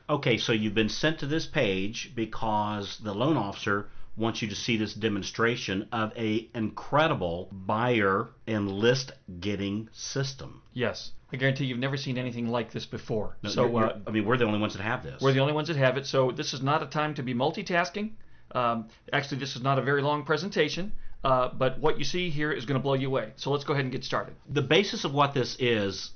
Okay, so you've been sent to this page because the loan officer wants you to see this demonstration of a incredible buyer and list getting system. Yes. I guarantee you've never seen anything like this before. No, So I mean, we're the only ones that have this. we're the only ones that have it. So this is not a time to be multitasking. Actually, this is not a very long presentation. But what you see here is going to blow you away. So let's go ahead and get started. The basis of what this is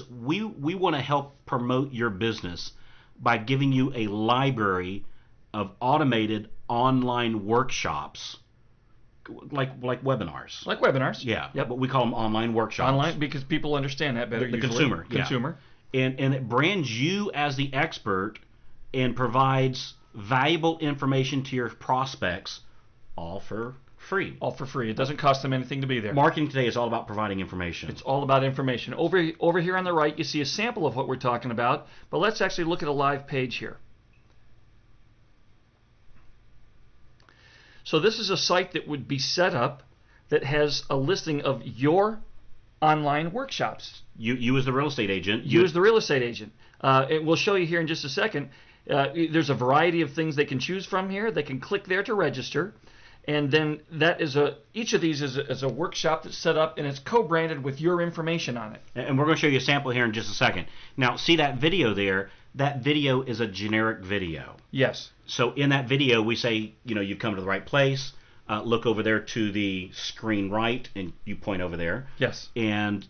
we want to help promote your business by giving you a library of automated online workshops, like webinars. Like webinars. Yeah, Yep. but we call them online workshops. Online, because people understand that better. The usually. consumer. Yeah. Consumer. And it brands you as the expert and provides valuable information to your prospects, all for free. All for free. It doesn't cost them anything to be there. Marketing today is all about providing information. It's all about information. Over here on the right, you see a sample of what we're talking about, but let's actually look at a live page here. So this is a site that would be set up that has a listing of your online workshops. You as the real estate agent. You as the real estate agent. We'll show you here in just a second. There's a variety of things they can choose from here. They can click there to register. And then that is each of these is a workshop that's set up and it's co-branded with your information on it. And we're going to show you a sample here in just a second. Now, see that video there? That video is a generic video. Yes. So in that video, we say, you've come to the right place. Look over there to the screen right, and you point over there. Yes. And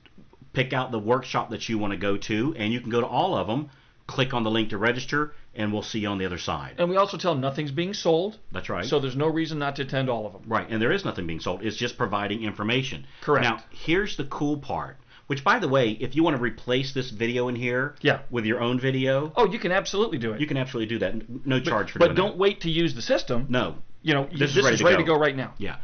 pick out the workshop that you want to go to, and you can go to all of them. Click on the link to register, and we'll see you on the other side. And we also tell them nothing's being sold. That's right. So there's no reason not to attend all of them. Right, and there is nothing being sold. It's just providing information. Correct. Now, here's the cool part, which, by the way, if you want to replace this video in here with your own video... Oh, you can absolutely do it. You can absolutely do that. No charge for doing that. But don't wait to use the system. No. This is ready to go right now. Yeah.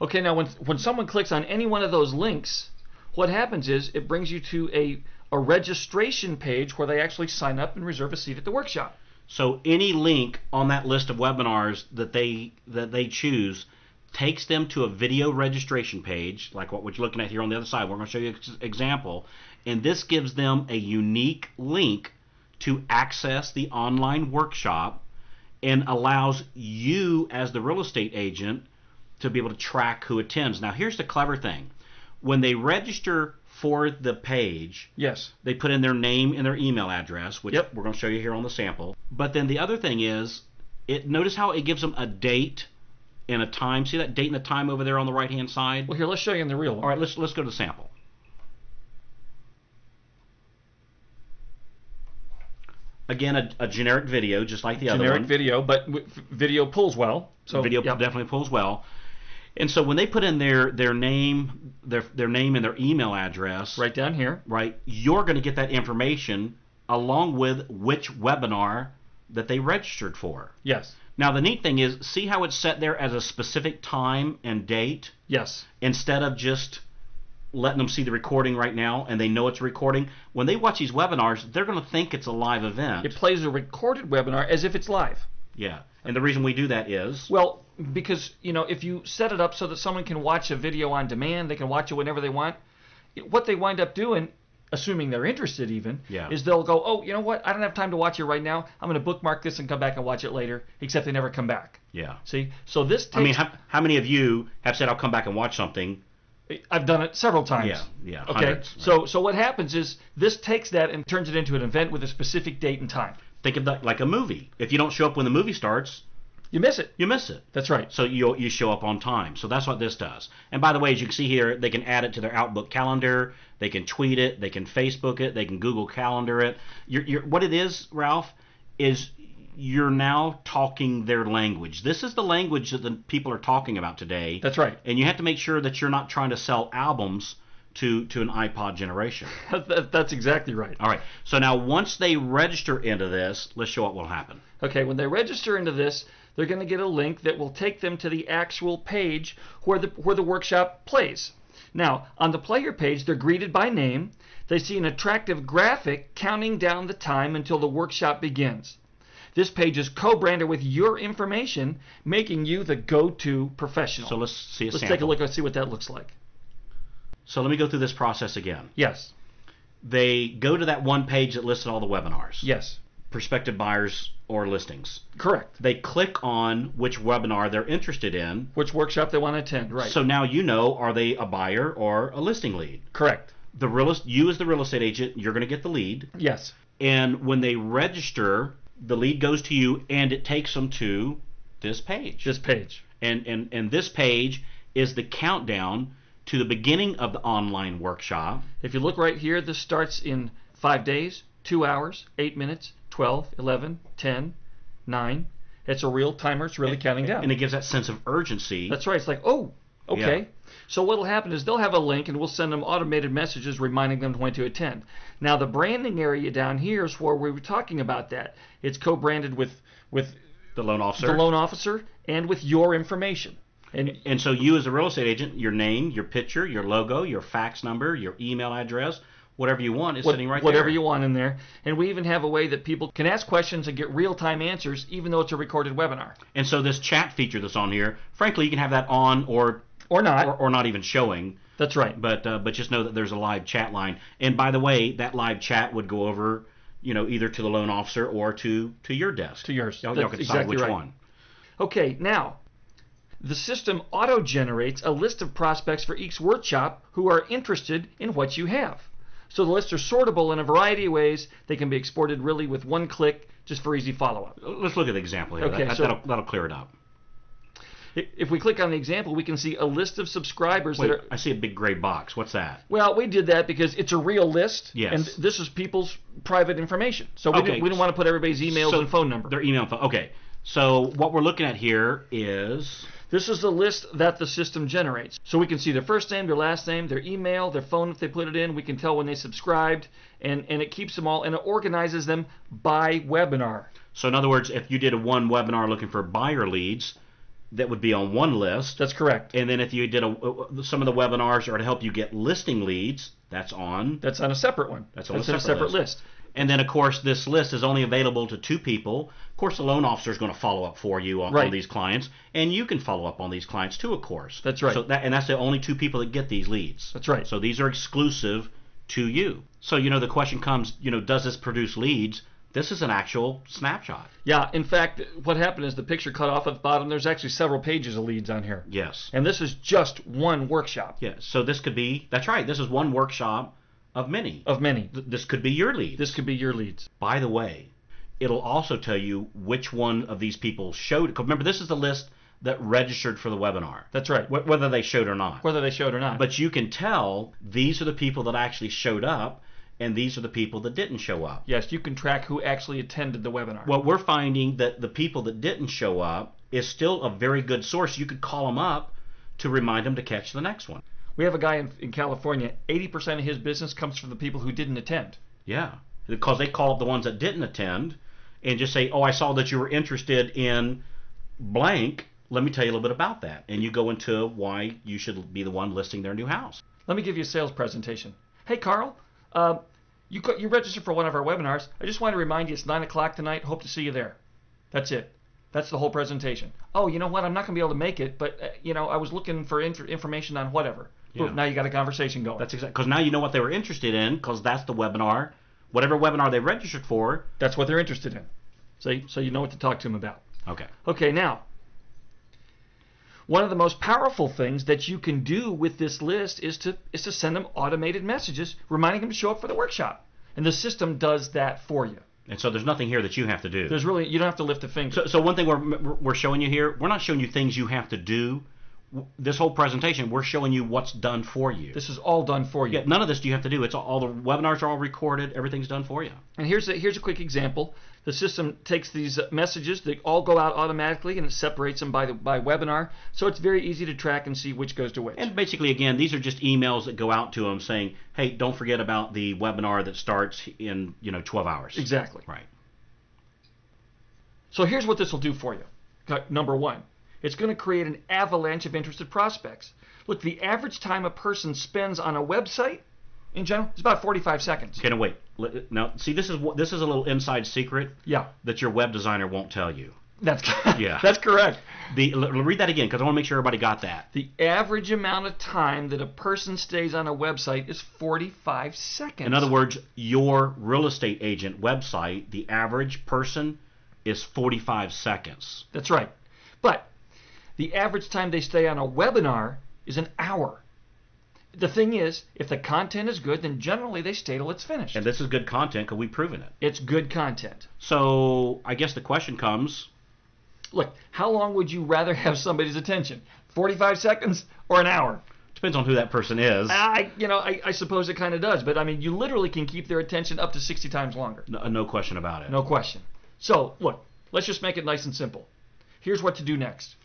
Okay, now when someone clicks on any one of those links, what happens is it brings you to a registration page where they actually sign up and reserve a seat at the workshop. So any link on that list of webinars that they choose takes them to a video registration page, like what we're looking at here on the other side. We're going to show you an example, and this gives them a unique link to access the online workshop and allows you as the real estate agent to be able to track who attends. Now, here's the clever thing. When they register for the page, yes, they put in their name and their email address, which we're going to show you here on the sample. But then the other thing is, notice how it gives them a date and a time. See that date and a time over there on the right-hand side? Well, here, let's show you in the real one. All right, let's go to the sample. Again, a generic video, just like the other one. Generic video, but video pulls well. So video definitely pulls well. And so when they put in their name, their name and their email address, right down here, right, you're going to get that information along with which webinar that they registered for. Yes. Now the neat thing is, see how it's set there as a specific time and date? Yes. Instead of just letting them see the recording right now and they know it's a recording. When they watch these webinars, they're going to think it's a live event. It plays a recorded webinar as if it's live. Yeah. And the reason we do that is? Well, because, if you set it up so that someone can watch a video on demand, they can watch it whenever they want, what they wind up doing, assuming they're interested even, is they'll go, oh, you know what, I don't have time to watch it right now. I'm going to bookmark this and come back and watch it later, except they never come back. Yeah. See? So this takes... I mean, how many of you have said, I'll come back and watch something? I've done it several times. Yeah. Okay. Hundreds, right. So what happens is this takes that and turns it into an event with a specific date and time. Think of that like a movie. If you don't show up when the movie starts, you miss it. You miss it. That's right. So you show up on time. So that's what this does. And by the way, as you can see here, they can add it to their Outlook calendar. They can tweet it. They can Facebook it. They can Google Calendar it. What it is, Ralph, is you're now talking their language. This is the language that the people are talking about today. That's right. And you have to make sure that you're not trying to sell albums to an iPod generation. That's exactly right. All right. So now once they register into this, let's show what will happen. Okay, when they register into this, they're going to get a link that will take them to the actual page where the workshop plays. Now, on the player page, they're greeted by name. They see an attractive graphic counting down the time until the workshop begins. This page is co-branded with your information, making you the go-to professional. So let's see a sample. Let's take a look and see what that looks like. So let me go through this process again. Yes. They go to that one page that listed all the webinars. Yes. prospective buyers or listings. Correct. They click on which webinar they're interested in. Which workshop they want to attend, right. So now you know, are they a buyer or a listing lead? Correct. You as the real estate agent, you're going to get the lead. Yes. And when they register, the lead goes to you and it takes them to this page. This page. And this page is the countdown to the beginning of the online workshop. If you look right here, this starts in 5 days, 2 hours, 8 minutes, 12, 11, 10, 9. It's a real timer. It's really counting down. And it gives that sense of urgency. That's right. It's like, oh, okay. Yeah. So what will happen is they'll have a link, and we'll send them automated messages reminding them when to attend. Now, the branding area down here is where we were talking about that. It's co-branded with the loan officer. The loan officer and with your information. And so you as a real estate agent, your name, your picture, your logo, your fax number, your email address, whatever you want is sitting right there. Whatever you want in there. And we even have a way that people can ask questions and get real-time answers even though it's a recorded webinar. And so this chat feature that's on here, frankly, you can have that on or not. Or not even showing. That's right. But just know that there's a live chat line. And by the way, that live chat would go over, either to the loan officer or to your desk. To yours. Y'all can decide which one. Okay, now, the system auto-generates a list of prospects for each workshop who are interested in what you have. So the lists are sortable in a variety of ways. They can be exported really with one click just for easy follow-up. Let's look at the example here. Okay, that'll clear it up. If we click on the example, we can see a list of subscribers that are... I see a big gray box. What's that? Well, we did that because it's a real list, yes. And this is people's private information. So we didn't want to put everybody's emails and phone number. Their email and phone. Okay. So what we're looking at here is... This is the list that the system generates. So we can see their first name, their last name, their email, their phone if they put it in. We can tell when they subscribed, and it keeps them all, and it organizes them by webinar. So in other words, if you did one webinar looking for buyer leads, that would be on one list. That's correct. And then if you did some of the webinars are to help you get listing leads, that's on a separate one. That's on a separate list. And then, of course, this list is only available to 2 people. Of course, the loan officer is going to follow up for you on these clients, and you can follow up on these clients too, of course. That's right. So that's the only 2 people that get these leads. That's right. So these are exclusive to you. So, the question comes, does this produce leads? This is an actual snapshot. Yeah, in fact, what happened is the picture cut off at the bottom. There's actually several pages of leads on here. Yes. And this is just one workshop. Yes. So this could be, that's right, this is one workshop of many. Of many. This could be your leads. This could be your leads. By the way, it'll also tell you which one of these people showed. Because remember, this is the list that registered for the webinar. That's right. Whether they showed or not. Whether they showed or not. But you can tell these are the people that actually showed up, and these are the people that didn't show up. Yes, you can track who actually attended the webinar. Well, we're finding that the people that didn't show up is still a very good source. You could call them up to remind them to catch the next one. We have a guy in California, 80% of his business comes from the people who didn't attend. Yeah, because they call up the ones that didn't attend and just say, oh, I saw that you were interested in blank. Let me tell you a little bit about that. And you go into why you should be the one listing their new house. Let me give you a sales presentation. Hey, Carl, you registered for one of our webinars. I just want to remind you it's 9 o'clock tonight. Hope to see you there. That's it. That's the whole presentation. Oh, you know what? I'm not going to be able to make it, but I was looking for information on whatever. Yeah. Now you got a conversation going. That's exactly, because now you know what they were interested in, because that's the webinar. Whatever webinar they registered for. That's what they're interested in. So you know what to talk to them about. Okay. Okay, now, one of the most powerful things that you can do with this list is to send them automated messages reminding them to show up for the workshop. And the system does that for you. And so there's nothing here that you have to do. You don't have to lift a finger. So one thing we're showing you here, we're not showing you things you have to do. This whole presentation, we're showing you what's done for you. This is all done for you. Yeah, none of this do you have to do. It's all the webinars are all recorded. Everything's done for you. And here's a quick example. The system takes these messages. They all go out automatically, and it separates them by webinar. So it's very easy to track and see which goes to which. And basically, again, these are just emails that go out to them saying, hey, don't forget about the webinar that starts in 12 hours. Exactly. Right. So here's what this will do for you. Number one. It's going to create an avalanche of interested prospects. Look, the average time a person spends on a website, in general, is about 45 seconds. Okay, now wait. Now, see, this is a little inside secret. Yeah. That your web designer won't tell you. Yeah. That's correct. Read that again because I want to make sure everybody got that. The average amount of time that a person stays on a website is 45 seconds. In other words, your real estate agent website, the average person is 45 seconds. That's right. But the average time they stay on a webinar is an hour. The thing is, if the content is good, then generally they stay till it's finished. And this is good content because we've proven it. It's good content. So I guess the question comes, look, how long would you rather have somebody's attention? 45 seconds or an hour? Depends on who that person is. I suppose it kind of does. But, I mean, you literally can keep their attention up to 60 times longer. No question about it. No question. So, look, let's just make it nice and simple. Here's what to do next.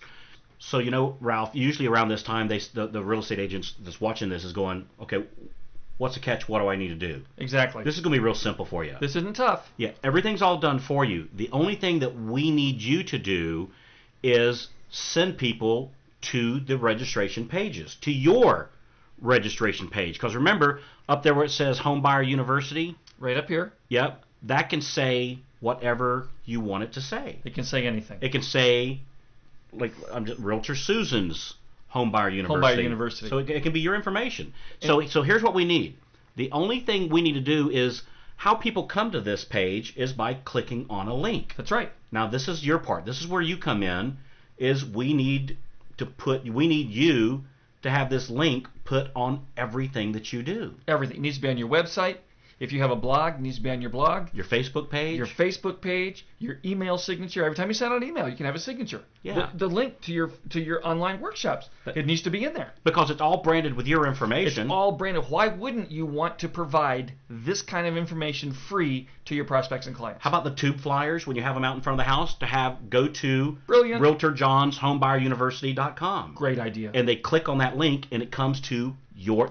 So, Ralph, usually around this time, the real estate agents that's watching this is going, okay, what's the catch? What do I need to do? Exactly. This is going to be real simple for you. This isn't tough. Yeah, everything's all done for you. The only thing that we need you to do is send people to the registration pages, to your registration page. Because remember, up there where it says Homebuyer University, right up here, yep, that can say whatever you want it to say. It can say anything. It can say, like, Realtor Susan's Homebuyer University. Homebuyer University. So it can be your information. So here's what we need. The only thing we need to do is how people come to this page is by clicking on a link. That's right. Now this is your part. This is where you come in. Is we need you to have this link put on everything that you do. Everything. It needs to be on your website. If you have a blog, it needs to be on your blog. Your Facebook page. Your Facebook page. Your email signature. Every time you send out an email, you can have a signature. Yeah. The link to your online workshops. It needs to be in there. Because it's all branded with your information. It's all branded. Why wouldn't you want to provide this kind of information free to your prospects and clients? How about the tube flyers when you have them out in front of the house to go to Brilliant. RealtorJohnsHomebuyerUniversity.com. Great idea. And they click on that link and it comes to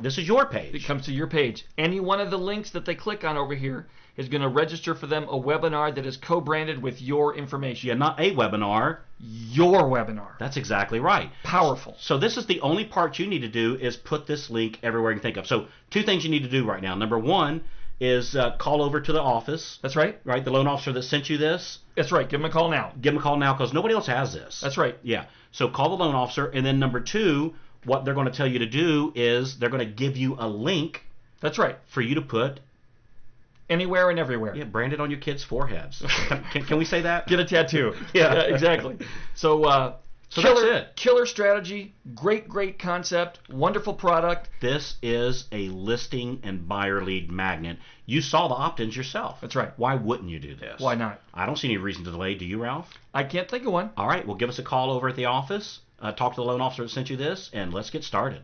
this is your page. It comes to your page. Any one of the links that they click on over here is going to register for them a webinar that is co-branded with your information. Yeah, not a webinar. Your webinar. That's exactly right. Powerful. So this is the only part you need to do is put this link everywhere you can think of. So 2 things you need to do right now. Number 1 is call over to the office. That's right. Right, the loan officer that sent you this. That's right. Give them a call now. Give them a call now because nobody else has this. That's right. Yeah. So call the loan officer, and then number 2, what they're going to tell you to do is they're going to give you a link. That's right. For you to put anywhere and everywhere. Yeah, branded on your kids' foreheads. Can we say that? Get a tattoo. Yeah, exactly. So that's it. Killer strategy, great concept, wonderful product. This is a listing and buyer lead magnet. You saw the opt-ins yourself. That's right. Why wouldn't you do this? Why not? I don't see any reason to delay. Do you, Ralph? I can't think of one. All right. Well, give us a call over at the office. Talk to the loan officer that sent you this, and let's get started.